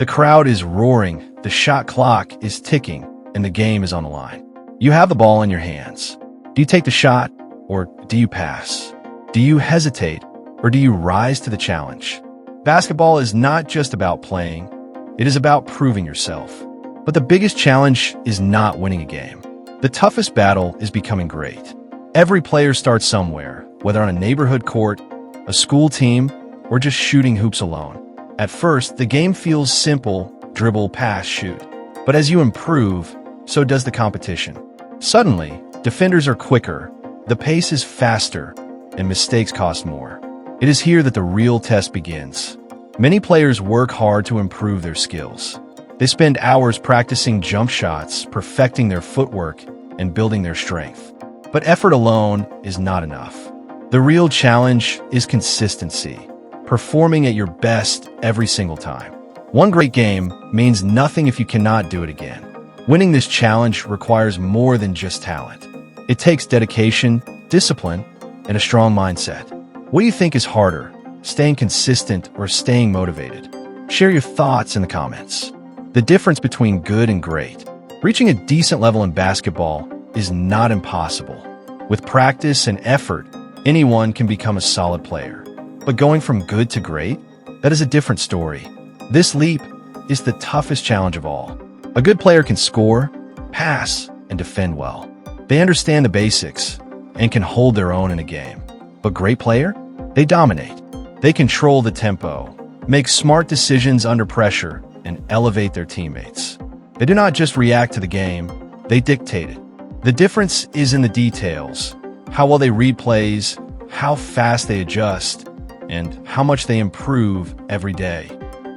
The crowd is roaring, the shot clock is ticking, and the game is on the line. You have the ball in your hands. Do you take the shot, or do you pass? Do you hesitate, or do you rise to the challenge? Basketball is not just about playing, it is about proving yourself. But the biggest challenge is not winning a game. The toughest battle is becoming great. Every player starts somewhere, whether on a neighborhood court, a school team, or just shooting hoops alone. At first, the game feels simple: dribble, pass, shoot. But as you improve, so does the competition. Suddenly, defenders are quicker, the pace is faster, and mistakes cost more. It is here that the real test begins. Many players work hard to improve their skills. They spend hours practicing jump shots, perfecting their footwork, and building their strength. But effort alone is not enough. The real challenge is consistency, performing at your best every single time. One great game means nothing if you cannot do it again. Winning this challenge requires more than just talent. It takes dedication, discipline, and a strong mindset. What do you think is harder, staying consistent or staying motivated? Share your thoughts in the comments. The difference between good and great. Reaching a decent level in basketball is not impossible. With practice and effort, anyone can become a solid player. But going from good to great, that is a different story. This leap is the toughest challenge of all. A good player can score, pass, and defend well. They understand the basics and can hold their own in a game. But great player? They dominate. They control the tempo, make smart decisions under pressure, and elevate their teammates. They do not just react to the game, they dictate it. The difference is in the details: how well they read plays, how fast they adjust, and how much they improve every day.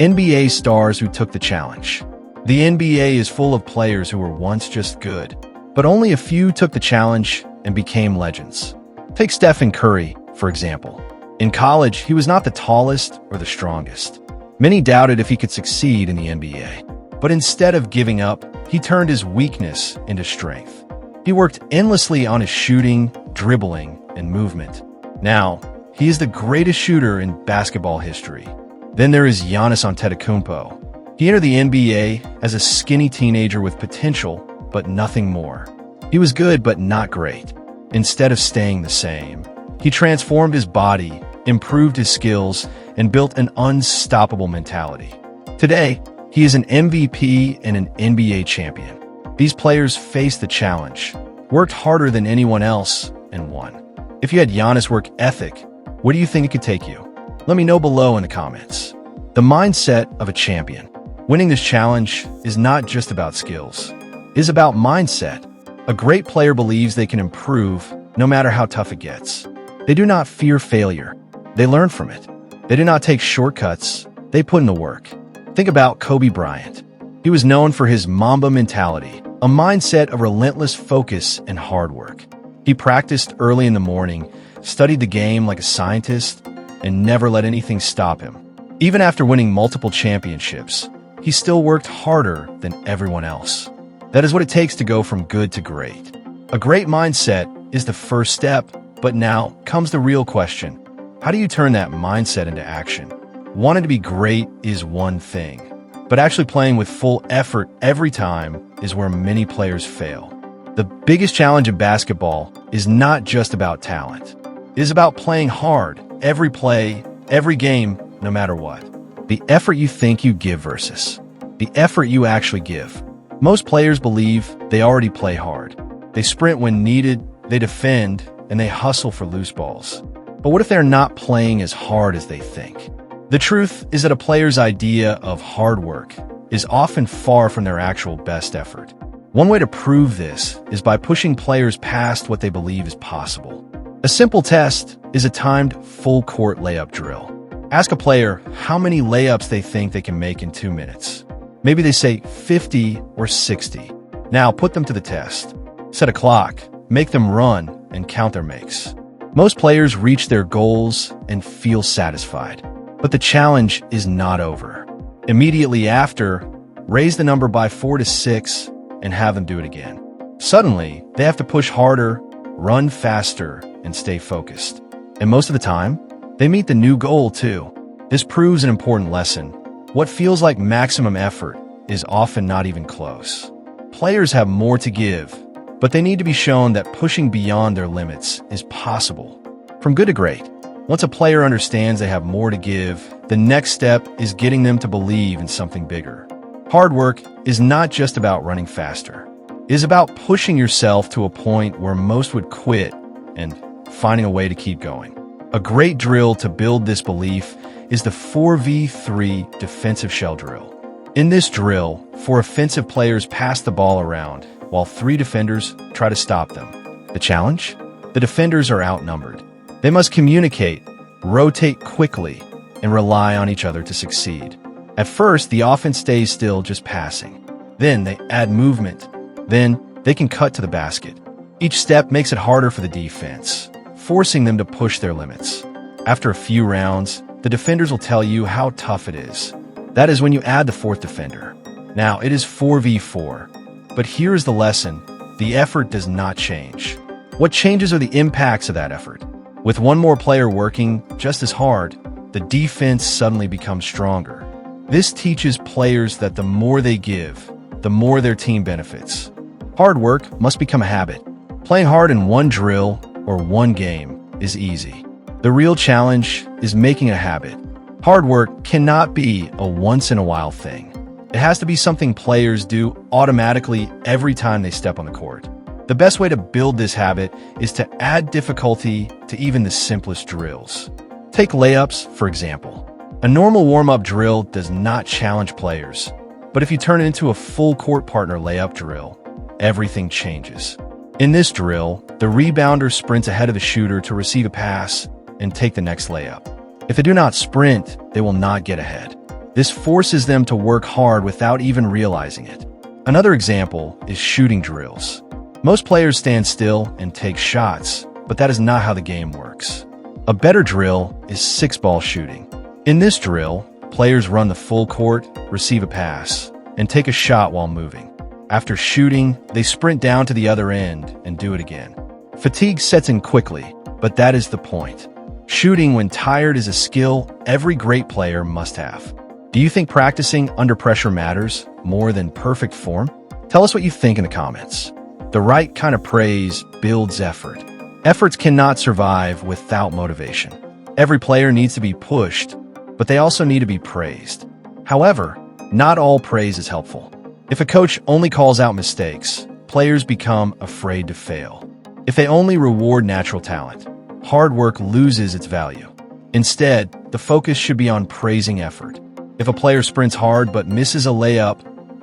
NBA stars who took the challenge. The NBA is full of players who were once just good, but only a few took the challenge and became legends. Take Stephen Curry, for example. In college, he was not the tallest or the strongest. Many doubted if he could succeed in the NBA. But instead of giving up, he turned his weakness into strength. He worked endlessly on his shooting, dribbling, and movement. Now, he is the greatest shooter in basketball history. Then there is Giannis Antetokounmpo. He entered the NBA as a skinny teenager with potential, but nothing more. He was good, but not great. Instead of staying the same, he transformed his body, improved his skills, and built an unstoppable mentality. Today, he is an MVP and an NBA champion. These players faced the challenge, worked harder than anyone else, and won. If you had Giannis' work ethic, where do you think it could take you? Let me know below in the comments. The mindset of a champion. Winning this challenge is not just about skills. It is about mindset. A great player believes they can improve no matter how tough it gets. They do not fear failure. They learn from it. They do not take shortcuts. They put in the work. Think about Kobe Bryant. He was known for his Mamba mentality, a mindset of relentless focus and hard work. He practiced early in the morning, studied the game like a scientist, and never let anything stop him. Even after winning multiple championships, he still worked harder than everyone else. That is what it takes to go from good to great. A great mindset is the first step, but now comes the real question. How do you turn that mindset into action? Wanting to be great is one thing, but actually playing with full effort every time is where many players fail. The biggest challenge in basketball is not just about talent. It is about playing hard, every play, every game, no matter what. The effort you think you give versus the effort you actually give. Most players believe they already play hard. They sprint when needed, they defend, and they hustle for loose balls. But what if they're not playing as hard as they think? The truth is that a player's idea of hard work is often far from their actual best effort. One way to prove this is by pushing players past what they believe is possible. A simple test is a timed full-court layup drill. Ask a player how many layups they think they can make in 2 minutes. Maybe they say 50 or 60. Now put them to the test. Set a clock, make them run, and count their makes. Most players reach their goals and feel satisfied. But the challenge is not over. Immediately after, raise the number by 4 to 6 and have them do it again. Suddenly, they have to push harder, run faster, and stay focused. And most of the time, they meet the new goal too. This proves an important lesson. What feels like maximum effort is often not even close. Players have more to give, but they need to be shown that pushing beyond their limits is possible. From good to great. Once a player understands they have more to give, the next step is getting them to believe in something bigger. Hard work is not just about running faster. It is about pushing yourself to a point where most would quit and finding a way to keep going. A great drill to build this belief is the 4v3 defensive shell drill. In this drill, 4 offensive players pass the ball around, while 3 defenders try to stop them. The challenge? The defenders are outnumbered. They must communicate, rotate quickly, and rely on each other to succeed. At first, the offense stays still, just passing. Then they add movement. Then they can cut to the basket. Each step makes it harder for the defense, forcing them to push their limits. After a few rounds, the defenders will tell you how tough it is. That is when you add the 4th defender. Now, it is 4v4. But here is the lesson. The effort does not change. What changes are the impacts of that effort. With one more player working just as hard, the defense suddenly becomes stronger. This teaches players that the more they give, the more their team benefits. Hard work must become a habit. Playing hard in one drill or one game is easy. The real challenge is making a habit. Hard work cannot be a once-in-a-while thing. It has to be something players do automatically every time they step on the court. The best way to build this habit is to add difficulty to even the simplest drills. Take layups, for example. A normal warm-up drill does not challenge players, but if you turn it into a full-court partner layup drill, everything changes. In this drill, the rebounder sprints ahead of the shooter to receive a pass and take the next layup. If they do not sprint, they will not get ahead. This forces them to work hard without even realizing it. Another example is shooting drills. Most players stand still and take shots, but that is not how the game works. A better drill is 6-ball shooting. In this drill, players run the full court, receive a pass, and take a shot while moving. After shooting, they sprint down to the other end and do it again. Fatigue sets in quickly, but that is the point. Shooting when tired is a skill every great player must have. Do you think practicing under pressure matters more than perfect form? Tell us what you think in the comments. The right kind of praise builds effort. Efforts cannot survive without motivation. Every player needs to be pushed, but they also need to be praised. However, not all praise is helpful. If a coach only calls out mistakes, players become afraid to fail. If they only reward natural talent, hard work loses its value. Instead, the focus should be on praising effort. If a player sprints hard but misses a layup,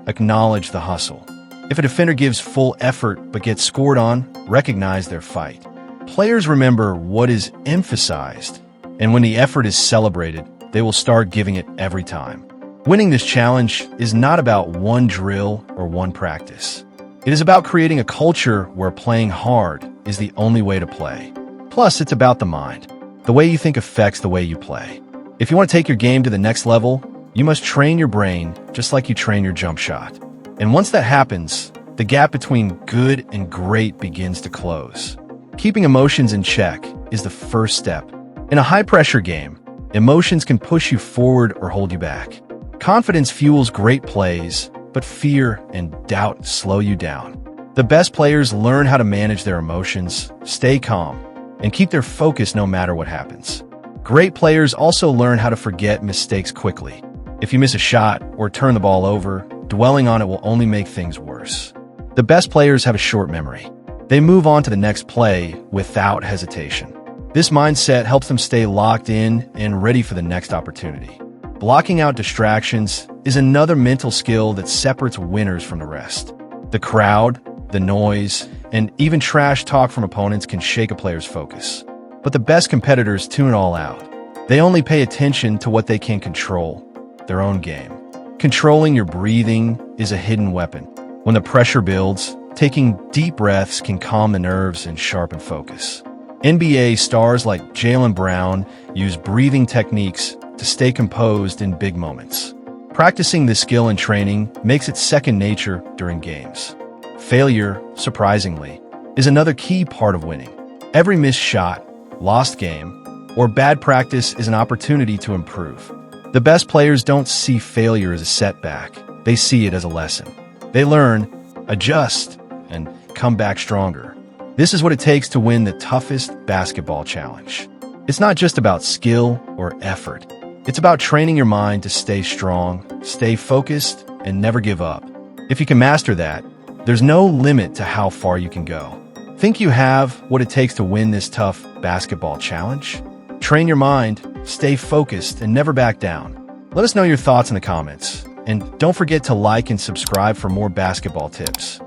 acknowledge the hustle. If a defender gives full effort but gets scored on, recognize their fight. Players remember what is emphasized, and when the effort is celebrated, they will start giving it every time. Winning this challenge is not about one drill or one practice. It is about creating a culture where playing hard is the only way to play. Plus, it's about the mind. The way you think affects the way you play. If you want to take your game to the next level, you must train your brain just like you train your jump shot. And once that happens, the gap between good and great begins to close. Keeping emotions in check is the first step. In a high-pressure game, emotions can push you forward or hold you back. Confidence fuels great plays, but fear and doubt slow you down. The best players learn how to manage their emotions, stay calm, and keep their focus no matter what happens. Great players also learn how to forget mistakes quickly. If you miss a shot or turn the ball over, dwelling on it will only make things worse. The best players have a short memory. They move on to the next play without hesitation. This mindset helps them stay locked in and ready for the next opportunity. Blocking out distractions is another mental skill that separates winners from the rest. The crowd, the noise, and even trash talk from opponents can shake a player's focus. But the best competitors tune it all out. They only pay attention to what they can control, their own game. Controlling your breathing is a hidden weapon. When the pressure builds, taking deep breaths can calm the nerves and sharpen focus. NBA stars like Jaylen Brown use breathing techniques to stay composed in big moments. Practicing this skill in training makes it second nature during games. Failure, surprisingly, is another key part of winning. Every missed shot, lost game, or bad practice is an opportunity to improve. The best players don't see failure as a setback. They see it as a lesson. They learn, adjust, and come back stronger. This is what it takes to win the toughest basketball challenge. It's not just about skill or effort. It's about training your mind to stay strong, stay focused, and never give up. If you can master that, there's no limit to how far you can go. Think you have what it takes to win this tough basketball challenge? Train your mind, stay focused, and never back down. Let us know your thoughts in the comments. And don't forget to like and subscribe for more basketball tips.